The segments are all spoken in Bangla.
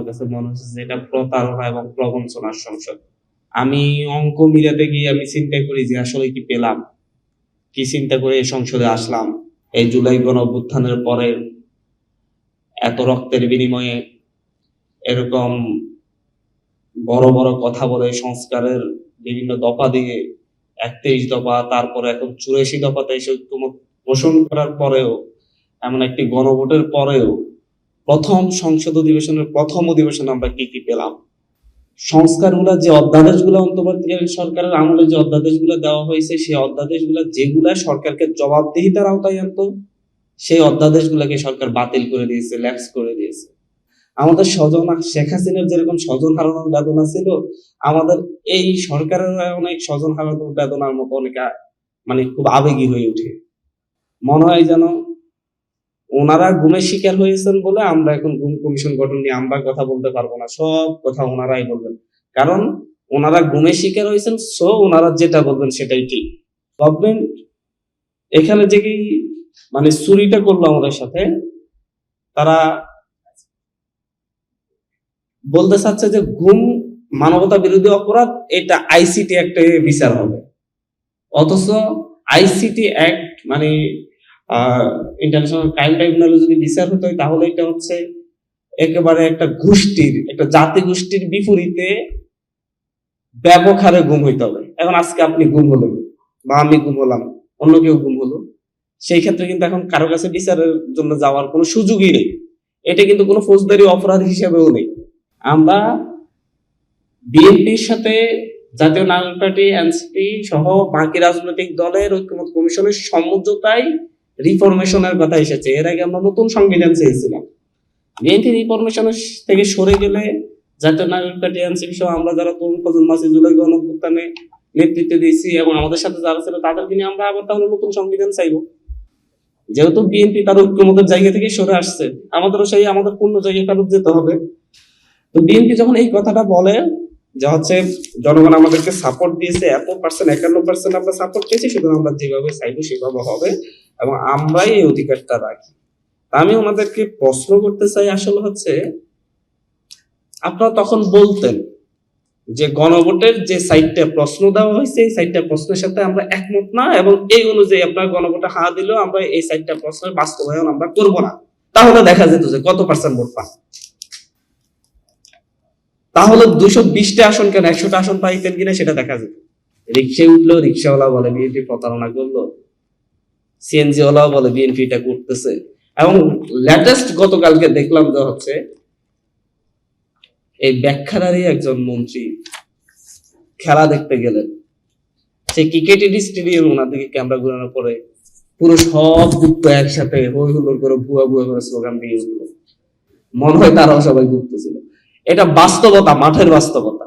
কাছে মনে হচ্ছে যে এটা প্রতারণা এবং প্রবঞ্চনার সংসদ। আমি অঙ্ক মিলাতে গিয়ে আমি চিন্তা করি যে আসলে কি পেলাম, কি চিন্তা করে এই সংসদে আসলাম। এই জুলাই গণ অভ্যুত্থানের পরে এত রক্তের বিনিময়ে এরকম বড় বড় কথা বলে সংস্কারের বিভিন্ন দফা দিয়ে ৩১ দফা, তারপরে এখন ৮৪ দফাতে এসে ঐক্যমত পোষণ করার পরেও, এমন একটি গণভোটের পরেও প্রথম সংসদ অধিবেশনের প্রথম অধিবেশনে আমরা কি কি পেলাম। সংস্কারগুলো যে অধ্যাদেশগুলো অন্তর্বর্তীকালীন সরকারের আমলে যে অধ্যাদেশগুলো দেওয়া হয়েছে, সেই অধ্যাদেশগুলো যেগুলা সরকারকে জবাবদিহিতার আওতায় আনতো, সেই অধ্যাদেশগুলোকে সরকার বাতিল করে দিয়েছে, ল্যাপস করে দিয়েছে। আমাদের স্বজন শেখ হাসিনার যেরকম স্বজন হারানোর বেদনা ছিল, আমাদের এই সরকারের অনেক স্বজন হারানোর বেদনার মতো অনেকে মানে খুব আবেগী হয়ে ওঠে। মনে হয় যেন ওনারা গুমের শিকার হয়েছেন বলে আমরা এখন গুম কমিশন গঠন নিয়ে আমরা কথা বলতে পারবো না, সব কথা ওনারাই বলবেন। কারণ ওনারা গুমের শিকার হয়েছেন, সো ওনারা যেটা বলবেন সেটাই ঠিক। গভর্নমেন্ট এখানে যে কি মানে চুরিটা করলো আমাদের সাথে, তারা বলতে চাচ্ছে যে গুম মানবতা বিরোধী অপরাধ, এটা আইসিটি অ্যাক্টে বিচার হবে। অথচ আইসিটি অ্যাক্ট মানে ইন্টারন্যাশনাল ক্রাইম ট্রাইব্যুনালে যদি বিচার হতো, তাহলে এটা হচ্ছে একেবারে একটা গোষ্ঠীর, একটা জাতি গোষ্ঠীর বিপরীতে ব্যাপক হারে গুম হইতে হবে। এখন আজকে আপনি গুম হলেন বা আমি গুম হলাম, অন্য কেউ গুম হলো, সেই ক্ষেত্রে কিন্তু এখন কারো কাছে বিচারের জন্য যাওয়ার কোনো সুযোগই নেই। এটা কিন্তু কোনো ফৌজদারি অপরাধ হিসেবেও নেই। আমরা বিএনপির সাথে জাতীয় নাগরিক পার্টি, এনসিপি সহ বাকি রাজনৈতিক দলের ঐক্যমত কমিশনের সমঝোতায় রিফরমেশনের কথা এসেছে। এর আগে আমরা নতুন সংবিধান চেয়েছিলাম। বিএনপি রিফরমেশনের থেকে সরে গেলে জাতীয় নাগরিক পার্টি, এনসিপি সহ আমরা যারা তরুণ প্রজন্ম আছি, জুলাই গণ অভ্যুত্থানে নেতৃত্ব দিয়েছি এবং আমাদের সাথে যারা ছিল, তাদেরকে নিয়ে আমরা আবার তাহলে নতুন সংবিধান চাইবো। যেহেতু বিএনপি তার ঐক্যমতের জায়গা থেকে সরে আসছে, আমাদেরও সেই আমাদের পূর্ণ জায়গায় ফেরত যেতে হবে। তো বিএনপি যখন এই কথাটা বলে যে হচ্ছে জনগণ আমাদেরকে সাপোর্ট দিয়েছে, এত পার্সেন্ট ৫১% আমরা সাপোর্ট পেয়েছি, সুতরাং আমরা যেভাবে চাইবো সেভাবে হবে এবং আমরাই এই অধিকারটা রাখি। আমি ওনাদেরকে প্রশ্ন করতে চাই, আসলে হচ্ছে আপনারা তখন বলতেন যে গণভোটের যে ৬০টা প্রশ্ন দেওয়া হয়েছে, এই ৬০টা প্রশ্নের সাথে আমরা একমত না এবং এই অনুযায়ী আপনার গণভোটে হা দিলেও আমরা এই ৬০টা প্রশ্নের বাস্তবায়ন আমরা করব না। তাহলে দেখা যেত যে কত পার্সেন্ট ভোট পান। তাহলে ২২০টা আসন কেন ১০০টা আসন পাইতেন কিনা সেটা দেখা যেত। রিক্সায় উঠলো, রিক্সাওয়ালা বলে বিএনপি প্রতারণা করলো, সিএনজি ওয়ালাও বলে বিএনপি এটা করতেছে। এবং লেটেস্ট গতকালকে দেখলাম যে হচ্ছে এই ব্যাখ্যাদারী একজন মন্ত্রী খেলা দেখতে গেলেন, সে ক্রিকেটের স্টেডিয়াম ওনার দিকে ক্যামেরা ঘুরানোর পরে পুরো সব গুপ্ত একসাথে হই হুল্লোড় করে ভুয়া ভুয়া করে স্লোগান দিয়ে উঠলো। মনে হয় তারাও সবাই গুপ্ত ছিল। এটা বাস্তবতা, মাঠের বাস্তবতা।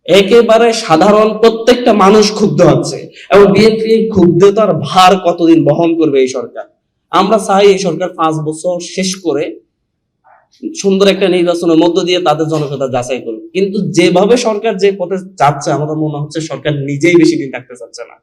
একেবারে সাধারণ প্রত্যেকটা মানুষ ক্ষুব্ধ হচ্ছে এবং বিএনপি ক্ষুব্ধতার ভার কতদিন বহন করবে এই সরকার। আমরা চাই এই সরকার ৫ বছর শেষ করে সুন্দর একটা নির্বাচনের মধ্য দিয়ে তাদের জনতা যাচাই করবে। কিন্তু যেভাবে সরকার যে পথে যাচ্ছে, আমাদের মনে হচ্ছে সরকার নিজেই বেশি দিন থাকতে চাচ্ছে না।